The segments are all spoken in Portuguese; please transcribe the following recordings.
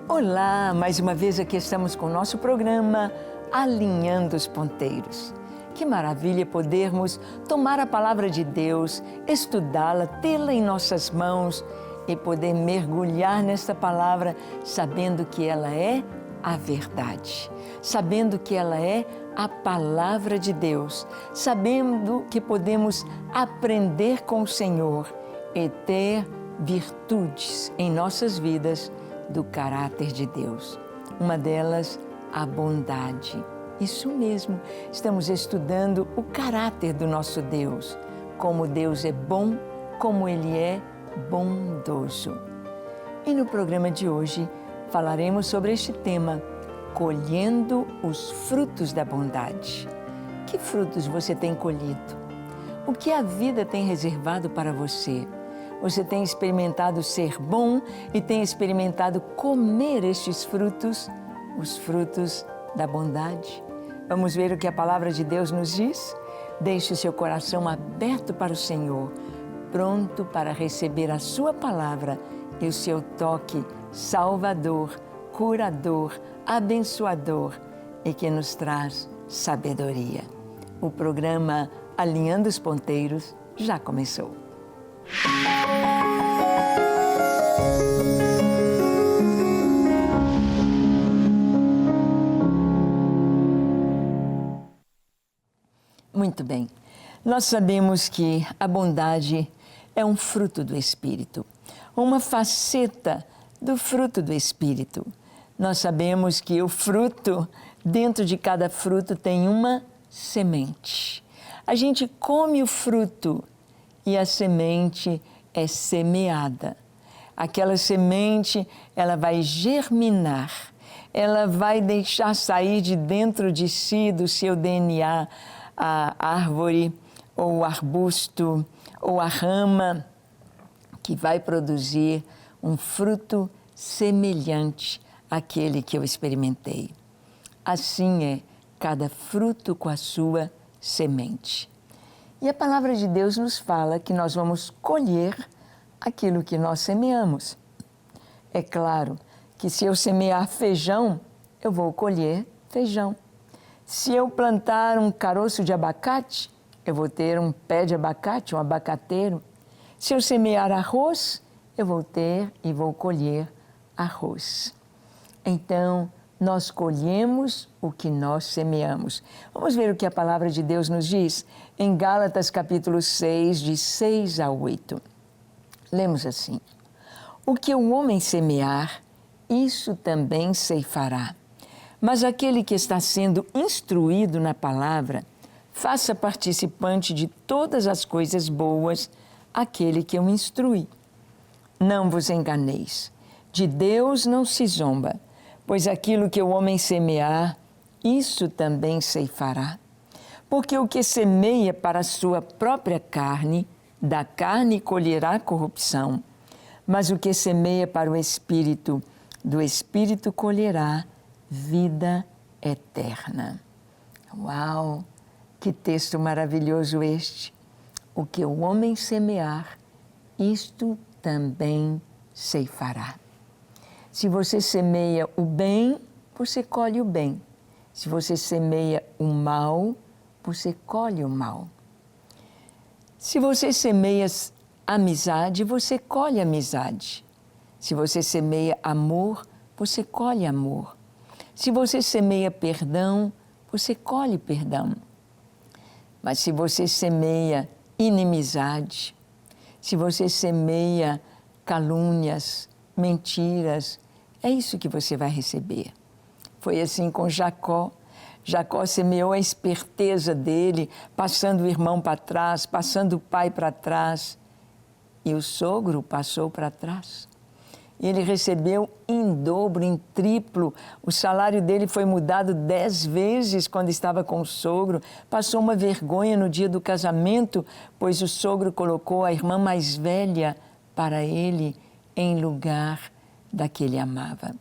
Olá, mais uma vez aqui estamos com o nosso programa Alinhando os Ponteiros. Que maravilha podermos tomar a palavra de Deus, estudá-la, tê-la em nossas mãos e poder mergulhar nesta palavra sabendo que ela é a verdade, sabendo que ela é a palavra de Deus, sabendo que podemos aprender com o Senhor e ter virtudes em nossas vidas do caráter de Deus. Uma delas, a bondade. Isso mesmo, estamos estudando o caráter do nosso Deus, como Deus é bom, como Ele é bondoso. E no programa de hoje falaremos sobre este tema, colhendo os frutos da bondade. Que frutos você tem colhido? O que a vida tem reservado para você? Você tem experimentado ser bom e tem experimentado comer estes frutos, os frutos da bondade? Vamos ver o que a palavra de Deus nos diz? Deixe o seu coração aberto para o Senhor, pronto para receber a sua palavra e o seu toque salvador, curador, abençoador e que nos traz sabedoria. O programa Alinhando os Ponteiros já começou. Muito bem, nós sabemos que a bondade é um fruto do Espírito, uma faceta do fruto do Espírito. Nós sabemos que o fruto, dentro de cada fruto tem uma semente. A gente come o fruto e a semente é semeada. Aquela semente, ela vai germinar, ela vai deixar sair de dentro de si, do seu DNA, a árvore ou o arbusto ou a rama que vai produzir um fruto semelhante àquele que eu experimentei. Assim é cada fruto com a sua semente. E a palavra de Deus nos fala que nós vamos colher aquilo que nós semeamos. É claro que se eu semear feijão, eu vou colher feijão. Se eu plantar um caroço de abacate, eu vou ter um pé de abacate, um abacateiro. Se eu semear arroz, eu vou ter e vou colher arroz. Então, nós colhemos o que nós semeamos. Vamos ver o que a palavra de Deus nos diz em Gálatas capítulo 6, de 6 a 8. Lemos assim: o que o homem semear, isso também ceifará. Mas aquele que está sendo instruído na palavra, faça participante de todas as coisas boas aquele que o instrui. Não vos enganeis, de Deus não se zomba, pois aquilo que o homem semear, isso também ceifará. Porque o que semeia para a sua própria carne, da carne colherá corrupção, mas o que semeia para o Espírito, do Espírito colherá vida eterna. Uau! Que texto maravilhoso este! O que o homem semear, isto também ceifará. Se você semeia o bem, você colhe o bem. Se você semeia o mal, você colhe o mal. Se você semeia amizade, você colhe amizade. Se você semeia amor, você colhe amor. Se você semeia perdão, você colhe perdão. Mas se você semeia inimizade, se você semeia calúnias, mentiras, é isso que você vai receber. Foi assim com Jacó. Jacó semeou a esperteza dele, passando o irmão para trás, passando o pai para trás. E o sogro passou para trás. Ele recebeu em dobro, em triplo. O salário dele foi mudado 10 vezes quando estava com o sogro. Passou uma vergonha no dia do casamento, pois o sogro colocou a irmã mais velha para ele em lugar da que ele amava.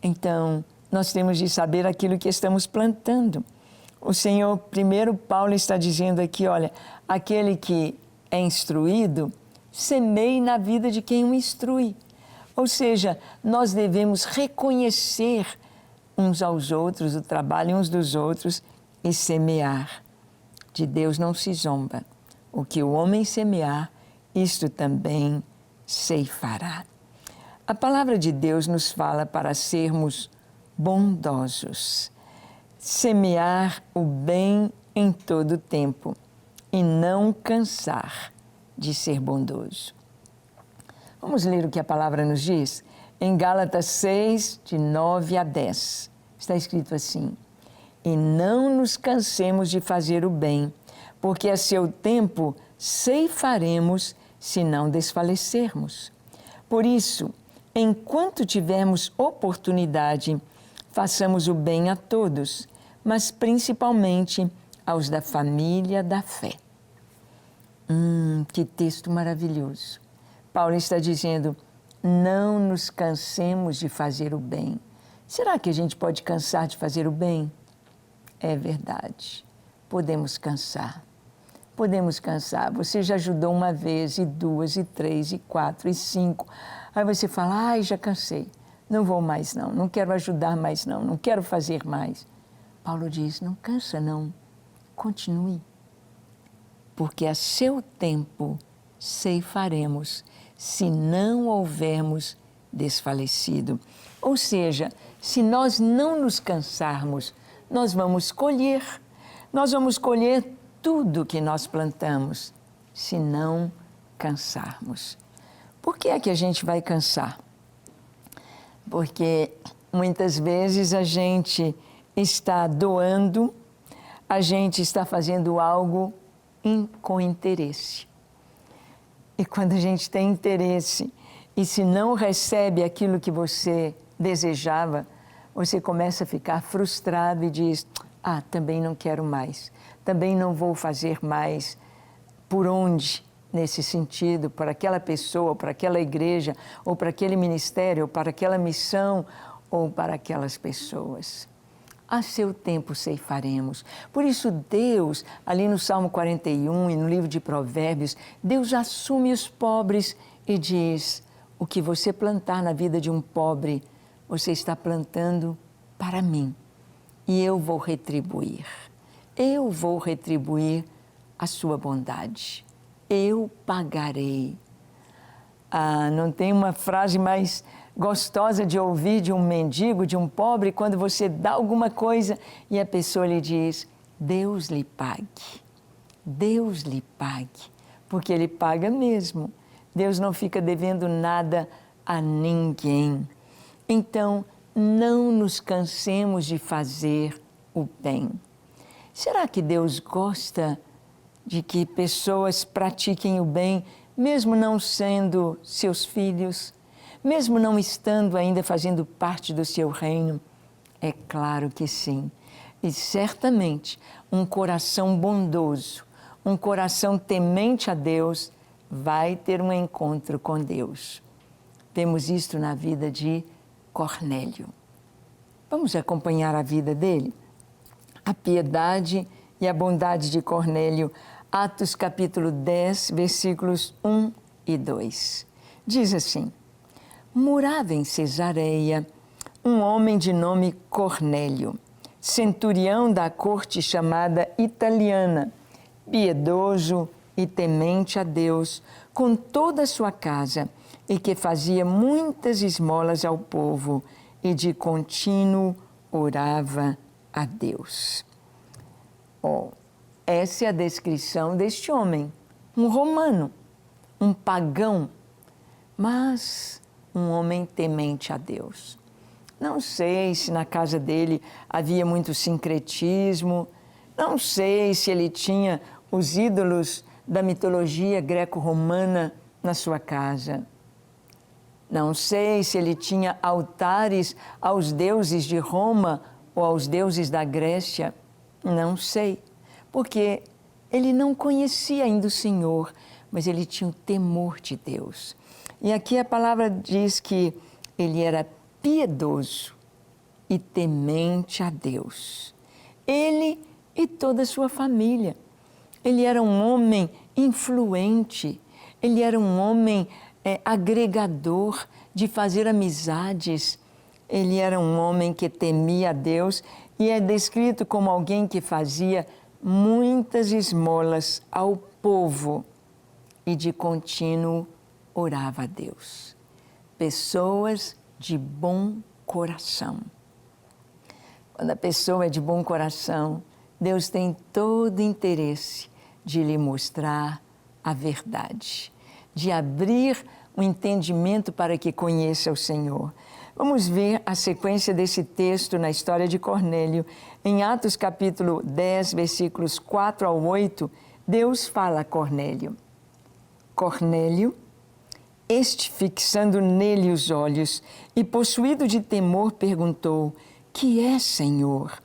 Então, nós temos de saber aquilo que estamos plantando. O Senhor, primeiro Paulo está dizendo aqui, olha, aquele que é instruído, semeie na vida de quem o instrui. Ou seja, nós devemos reconhecer uns aos outros, o trabalho uns dos outros e semear. De Deus não se zomba. O que o homem semear, isto também ceifará. A palavra de Deus nos fala para sermos bondosos, semear o bem em todo o tempo e não cansar de ser bondoso. Vamos ler o que a palavra nos diz? Em Gálatas 6, de 9 a 10, está escrito assim: e não nos cansemos de fazer o bem, porque a seu tempo ceifaremos se não desfalecermos. Por isso, enquanto tivermos oportunidade, façamos o bem a todos, mas principalmente aos da família da fé. Que texto maravilhoso. Paulo está dizendo, não nos cansemos de fazer o bem. Será que a gente pode cansar de fazer o bem? É verdade, podemos cansar. Podemos cansar. Você já ajudou uma vez, e duas, e três, e quatro, e cinco. Aí você fala, ai, já cansei. Não vou mais não, não quero ajudar mais não, não quero fazer mais. Paulo diz, não cansa não, continue. Porque a seu tempo ceifaremos, se não houvermos desfalecido. Ou seja, se nós não nos cansarmos, nós vamos colher tudo que nós plantamos, se não cansarmos. Por que é que a gente vai cansar? Porque muitas vezes a gente está doando, a gente está fazendo algo com interesse. E quando a gente tem interesse e se não recebe aquilo que você desejava, você começa a ficar frustrado e diz, também não quero mais. Também não vou fazer mais por onde, nesse sentido, para aquela pessoa, para aquela igreja, ou para aquele ministério, ou para aquela missão, ou para aquelas pessoas. A seu tempo ceifaremos. Por isso Deus, ali no Salmo 41 e no livro de Provérbios, Deus assume os pobres e diz, o que você plantar na vida de um pobre, você está plantando para mim, e eu vou retribuir. Eu vou retribuir a sua bondade. Eu pagarei. Não tem uma frase mais gostosa de ouvir de um mendigo, de um pobre, quando você dá alguma coisa e a pessoa lhe diz, Deus lhe pague. Deus lhe pague. Porque Ele paga mesmo. Deus não fica devendo nada a ninguém. Então, não nos cansemos de fazer o bem. Será que Deus gosta de que pessoas pratiquem o bem, mesmo não sendo seus filhos, mesmo não estando ainda fazendo parte do seu reino? É claro que sim. E certamente um coração bondoso, um coração temente a Deus, vai ter um encontro com Deus. Temos isto na vida de Cornélio. Vamos acompanhar a vida dele? A piedade e a bondade de Cornélio, Atos capítulo 10, versículos 1 e 2. Diz assim, morava em Cesareia um homem de nome Cornélio, centurião da corte chamada italiana, piedoso e temente a Deus, com toda a sua casa, e que fazia muitas esmolas ao povo, e de contínuo orava a Deus. Essa é a descrição deste homem, um romano, um pagão, mas um homem temente a Deus. Não sei se na casa dele havia muito sincretismo, não sei se ele tinha os ídolos da mitologia greco-romana na sua casa. Não sei se ele tinha altares aos deuses de Roma ou aos deuses da Grécia. Não sei, porque ele não conhecia ainda o Senhor, mas ele tinha o temor de Deus. E aqui a palavra diz que ele era piedoso e temente a Deus. Ele e toda a sua família. Ele era um homem influente, ele era um homem agregador de fazer amizades. Ele era um homem que temia a Deus e é descrito como alguém que fazia muitas esmolas ao povo e de contínuo orava a Deus. Pessoas de bom coração. Quando a pessoa é de bom coração, Deus tem todo interesse de lhe mostrar a verdade, de abrir o entendimento para que conheça o Senhor. Vamos ver a sequência desse texto na história de Cornélio. Em Atos capítulo 10, versículos 4 ao 8, Deus fala a Cornélio. Cornélio, este fixando nele os olhos e possuído de temor perguntou: que é, Senhor?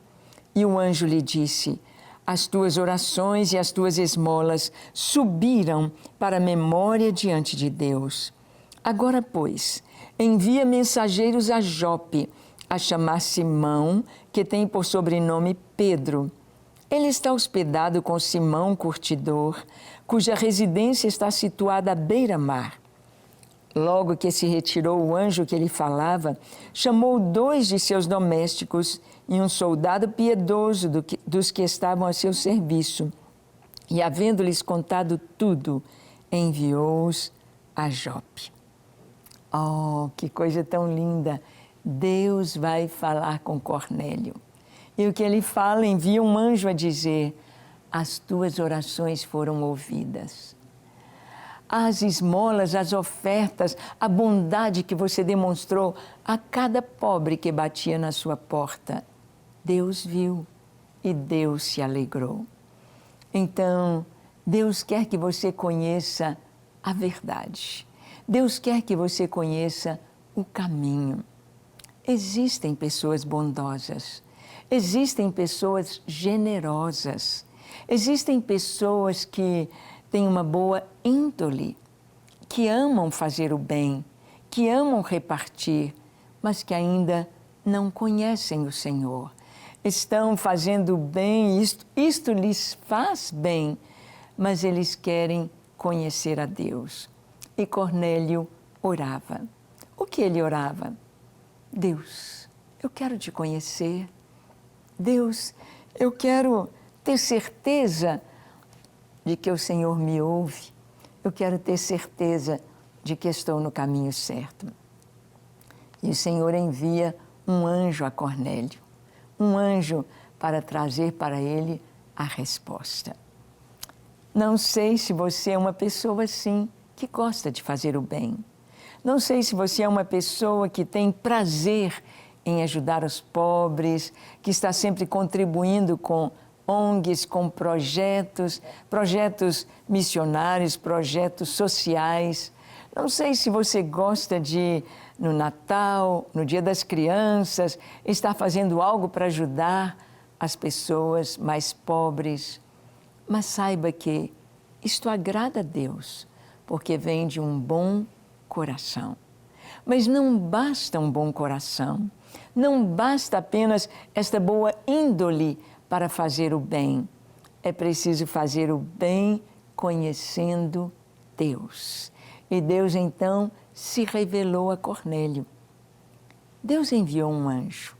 E o anjo lhe disse: as tuas orações e as tuas esmolas subiram para a memória diante de Deus. Agora, pois, envia mensageiros a Jope, a chamar Simão, que tem por sobrenome Pedro. Ele está hospedado com Simão Curtidor, cuja residência está situada à beira-mar. Logo que se retirou o anjo que lhe falava, chamou 2 de seus domésticos e um soldado piedoso dos que estavam a seu serviço. E, havendo-lhes contado tudo, enviou-os a Jope. Oh, que coisa tão linda! Deus vai falar com Cornélio. E o que ele fala, envia um anjo a dizer: as tuas orações foram ouvidas. As esmolas, as ofertas, a bondade que você demonstrou a cada pobre que batia na sua porta, Deus viu e Deus se alegrou. Então, Deus quer que você conheça a verdade. Deus quer que você conheça o caminho. Existem pessoas bondosas, existem pessoas generosas, existem pessoas que têm uma boa índole, que amam fazer o bem, que amam repartir, mas que ainda não conhecem o Senhor. Estão fazendo bem, isto lhes faz bem, mas eles querem conhecer a Deus. E Cornélio orava. O que ele orava? Deus, eu quero te conhecer. Deus, eu quero ter certeza de que o Senhor me ouve. Eu quero ter certeza de que estou no caminho certo. E o Senhor envia um anjo a Cornélio, um anjo para trazer para ele a resposta. Não sei se você é uma pessoa assim, que gosta de fazer o bem. Não sei se você é uma pessoa que tem prazer em ajudar os pobres, que está sempre contribuindo com ONGs, com projetos missionários, projetos sociais. Não sei se você gosta de, no Natal, no Dia das Crianças, estar fazendo algo para ajudar as pessoas mais pobres. Mas saiba que isto agrada a Deus, porque vem de um bom coração. Mas não basta um bom coração, não basta apenas esta boa índole para fazer o bem. É preciso fazer o bem conhecendo Deus. E Deus então se revelou a Cornélio. Deus enviou um anjo,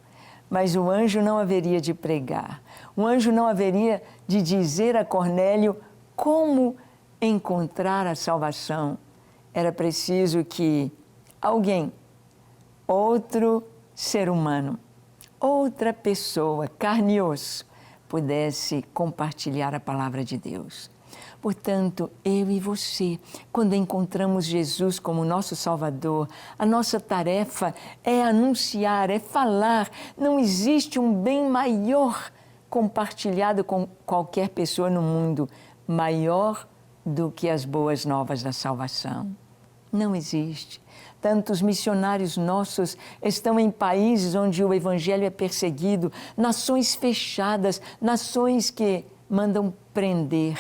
mas o anjo não haveria de pregar. O anjo não haveria de dizer a Cornélio como encontrar a salvação. Era preciso que alguém, outro ser humano, outra pessoa, carne e osso, pudesse compartilhar a palavra de Deus. Portanto, eu e você, quando encontramos Jesus como nosso Salvador, a nossa tarefa é anunciar, é falar. Não existe um bem maior compartilhado com qualquer pessoa no mundo, maior do que as boas novas da salvação. Não existe. Tantos missionários nossos estão em países onde o evangelho é perseguido, nações fechadas, nações que mandam prender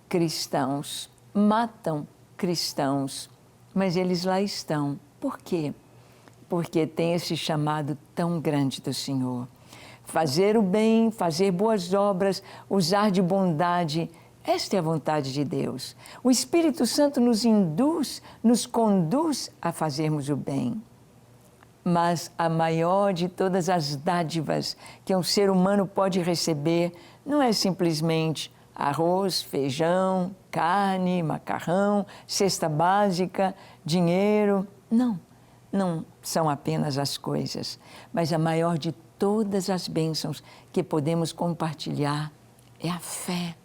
cristãos, matam cristãos, mas eles lá estão. Por quê? Porque tem esse chamado tão grande do Senhor. Fazer o bem, fazer boas obras, usar de bondade Esta é a vontade de Deus. O Espírito Santo nos induz, nos conduz a fazermos o bem. Mas a maior de todas as dádivas que um ser humano pode receber não é simplesmente arroz, feijão, carne, macarrão, cesta básica, dinheiro. Não, não são apenas as coisas, mas a maior de todas as bênçãos que podemos compartilhar é a fé.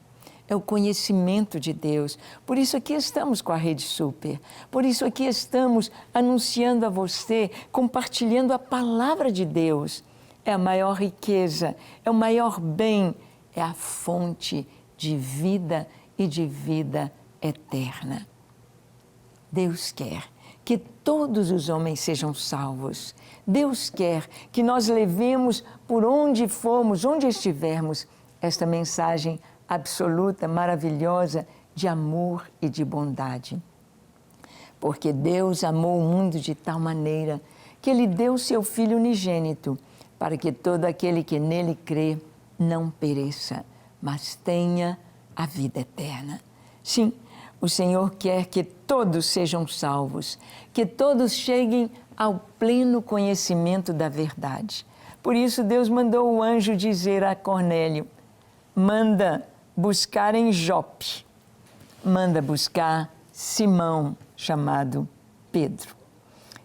É o conhecimento de Deus. Por isso aqui estamos com a Rede Super. Por isso aqui estamos anunciando a você, compartilhando a palavra de Deus. É a maior riqueza, é o maior bem, é a fonte de vida e de vida eterna. Deus quer que todos os homens sejam salvos. Deus quer que nós levemos por onde formos, onde estivermos, esta mensagem absoluta, maravilhosa, de amor e de bondade. Porque Deus amou o mundo de tal maneira que Ele deu seu Filho unigênito, para que todo aquele que nele crê não pereça, mas tenha a vida eterna. Sim, o Senhor quer que todos sejam salvos, que todos cheguem ao pleno conhecimento da verdade. Por isso Deus mandou o anjo dizer a Cornélio: manda buscar em Jope, manda buscar Simão, chamado Pedro.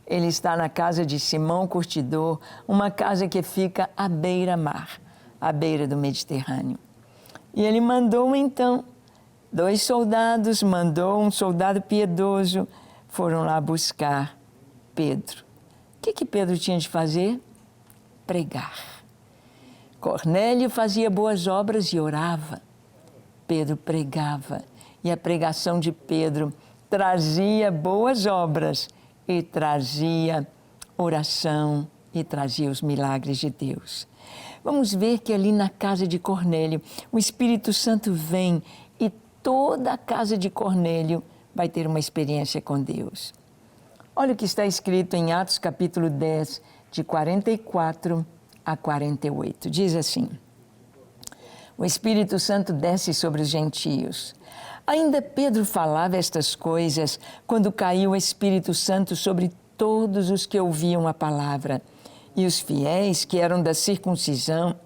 Ele está na casa de Simão Curtidor, uma casa que fica à beira-mar, à beira do Mediterrâneo. E ele mandou então 2 soldados, mandou um soldado piedoso, foram lá buscar Pedro. O que Pedro tinha de fazer? Pregar. Cornélio fazia boas obras e orava. Pedro pregava, e a pregação de Pedro trazia boas obras e trazia oração e trazia os milagres de Deus. Vamos ver que ali na casa de Cornélio, o Espírito Santo vem e toda a casa de Cornélio vai ter uma experiência com Deus. Olha o que está escrito em Atos capítulo 10, de 44 a 48. Diz assim: o Espírito Santo desce sobre os gentios. Ainda Pedro falava estas coisas quando caiu o Espírito Santo sobre todos os que ouviam a palavra. E os fiéis que eram da circuncisão,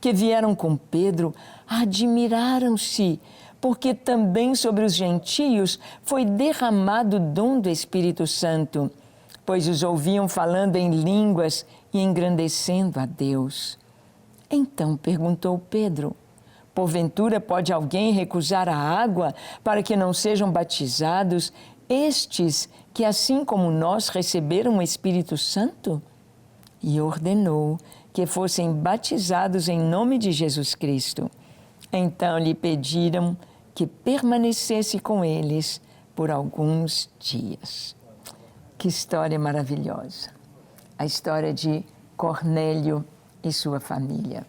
que vieram com Pedro, admiraram-se, porque também sobre os gentios foi derramado o dom do Espírito Santo, pois os ouviam falando em línguas e engrandecendo a Deus. Então perguntou Pedro: porventura pode alguém recusar a água para que não sejam batizados estes que, assim como nós, receberam o Espírito Santo? E ordenou que fossem batizados em nome de Jesus Cristo. Então lhe pediram que permanecesse com eles por alguns dias. Que história maravilhosa! A história de Cornélio e sua família.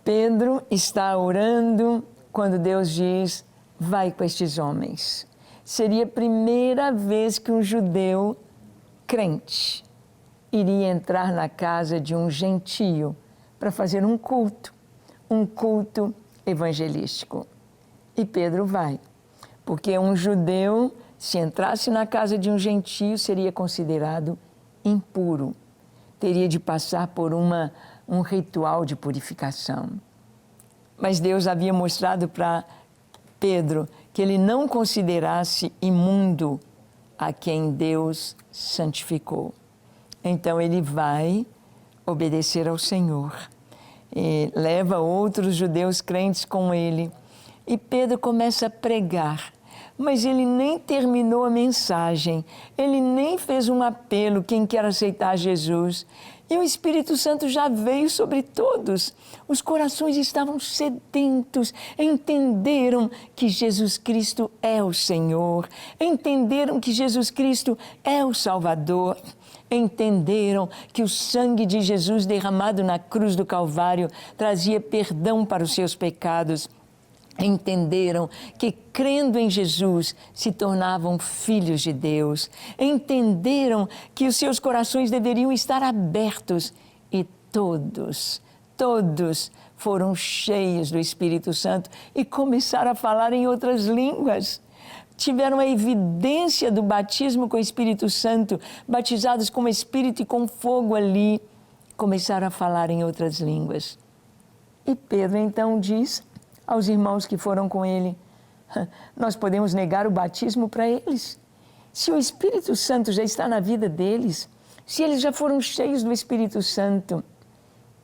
Pedro está orando quando Deus diz: vai com estes homens. Seria a primeira vez que um judeu crente iria entrar na casa de um gentio para fazer um culto evangelístico. E Pedro vai, porque um judeu, se entrasse na casa de um gentio, seria considerado impuro. Teria de passar por um ritual de purificação. Mas Deus havia mostrado para Pedro que ele não considerasse imundo a quem Deus santificou. Então ele vai obedecer ao Senhor. E leva outros judeus crentes com ele. E Pedro começa a pregar. Mas ele nem terminou a mensagem, ele nem fez um apelo, quem quer aceitar Jesus. E o Espírito Santo já veio sobre todos. Os corações estavam sedentos, entenderam que Jesus Cristo é o Senhor, entenderam que Jesus Cristo é o Salvador, entenderam que o sangue de Jesus derramado na cruz do Calvário trazia perdão para os seus pecados. Entenderam que, crendo em Jesus, se tornavam filhos de Deus. Entenderam que os seus corações deveriam estar abertos e todos foram cheios do Espírito Santo e começaram a falar em outras línguas. Tiveram a evidência do batismo com o Espírito Santo, batizados com o Espírito e com fogo ali, começaram a falar em outras línguas. E Pedro então diz aos irmãos que foram com ele: nós podemos negar o batismo para eles? Se o Espírito Santo já está na vida deles, se eles já foram cheios do Espírito Santo,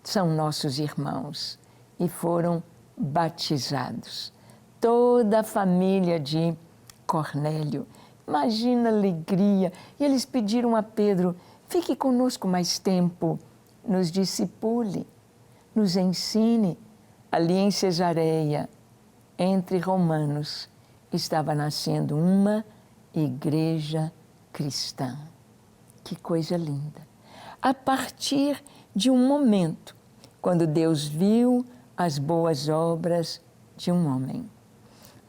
são nossos irmãos e foram batizados. Toda a família de Cornélio. Imagina a alegria. E eles pediram a Pedro: fique conosco mais tempo, nos discipule, nos ensine. Ali em Cesareia, entre romanos, estava nascendo uma igreja cristã. Que coisa linda! A partir de um momento, quando Deus viu as boas obras de um homem,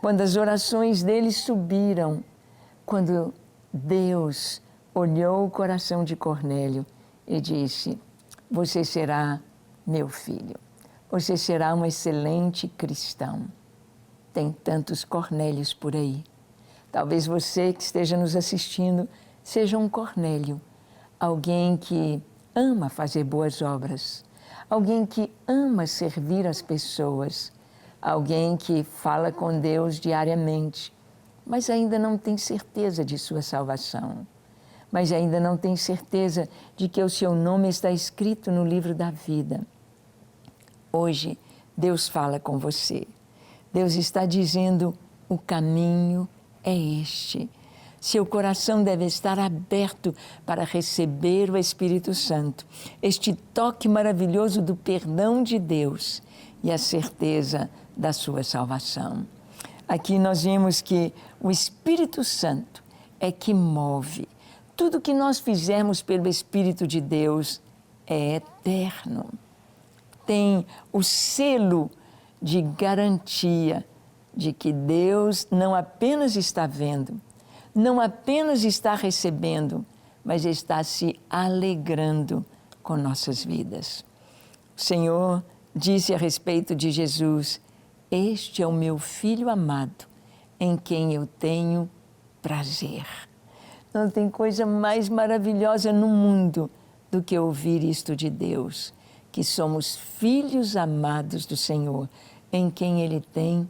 quando as orações dele subiram, quando Deus olhou o coração de Cornélio e disse: você será meu filho, você será um excelente cristão. Tem tantos Cornélios por aí. Talvez você que esteja nos assistindo seja um Cornélio, alguém que ama fazer boas obras, alguém que ama servir as pessoas, alguém que fala com Deus diariamente, mas ainda não tem certeza de sua salvação, mas ainda não tem certeza de que o seu nome está escrito no livro da vida. Hoje, Deus fala com você. Deus está dizendo: o caminho é este. Seu coração deve estar aberto para receber o Espírito Santo, este toque maravilhoso do perdão de Deus e a certeza da sua salvação. Aqui nós vemos que o Espírito Santo é que move. Tudo que nós fizermos pelo Espírito de Deus é eterno. Tem o selo de garantia de que Deus não apenas está vendo, não apenas está recebendo, mas está se alegrando com nossas vidas. O Senhor disse a respeito de Jesus: este é o meu Filho amado, em quem eu tenho prazer. Não tem coisa mais maravilhosa no mundo do que ouvir isto de Deus, que somos filhos amados do Senhor, em quem Ele tem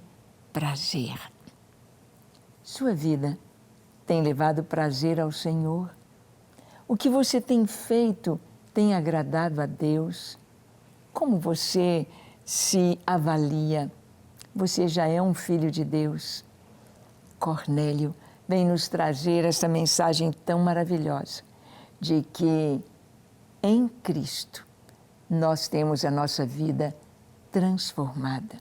prazer. Sua vida tem levado prazer ao Senhor? O que você tem feito tem agradado a Deus? Como você se avalia? Você já é um filho de Deus? Cornélio vem nos trazer essa mensagem tão maravilhosa de que em Cristo nós temos a nossa vida transformada,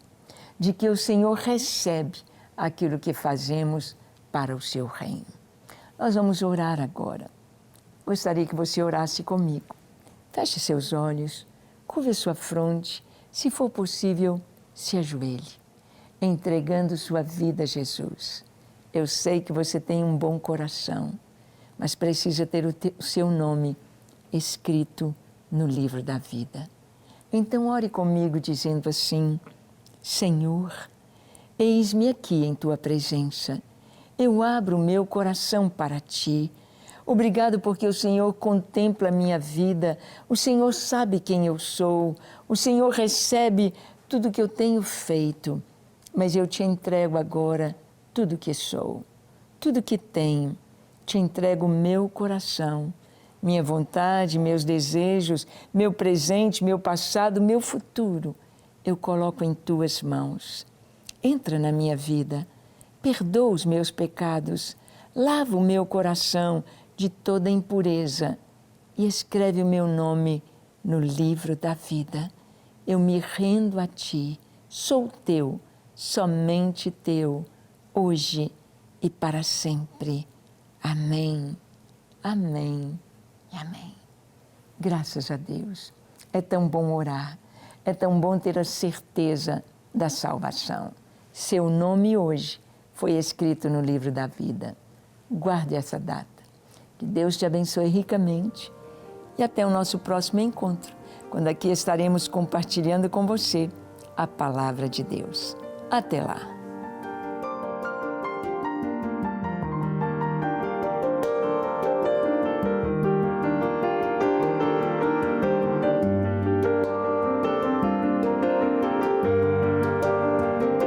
de que o Senhor recebe aquilo que fazemos para o seu reino. Nós vamos orar agora. Gostaria que você orasse comigo. Feche seus olhos, curve sua fronte, se for possível, se ajoelhe, entregando sua vida a Jesus. Eu sei que você tem um bom coração, mas precisa ter o seu nome escrito no livro da vida. Então ore comigo dizendo assim: Senhor, eis-me aqui em Tua presença. Eu abro o meu coração para Ti. Obrigado porque o Senhor contempla a minha vida, o Senhor sabe quem eu sou, o Senhor recebe tudo que eu tenho feito, mas eu Te entrego agora tudo que sou, tudo que tenho. Te entrego o meu coração, minha vontade, meus desejos, meu presente, meu passado, meu futuro. Eu coloco em Tuas mãos. Entra na minha vida, perdoa os meus pecados, lava o meu coração de toda impureza e escreve o meu nome no livro da vida. Eu me rendo a Ti, sou Teu, somente Teu, hoje e para sempre. Amém, amém e amém. Graças a Deus. É tão bom orar, é tão bom ter a certeza da salvação. Seu nome hoje foi escrito no livro da vida. Guarde essa data. Que Deus te abençoe ricamente e até o nosso próximo encontro, quando aqui estaremos compartilhando com você a palavra de Deus. Até lá!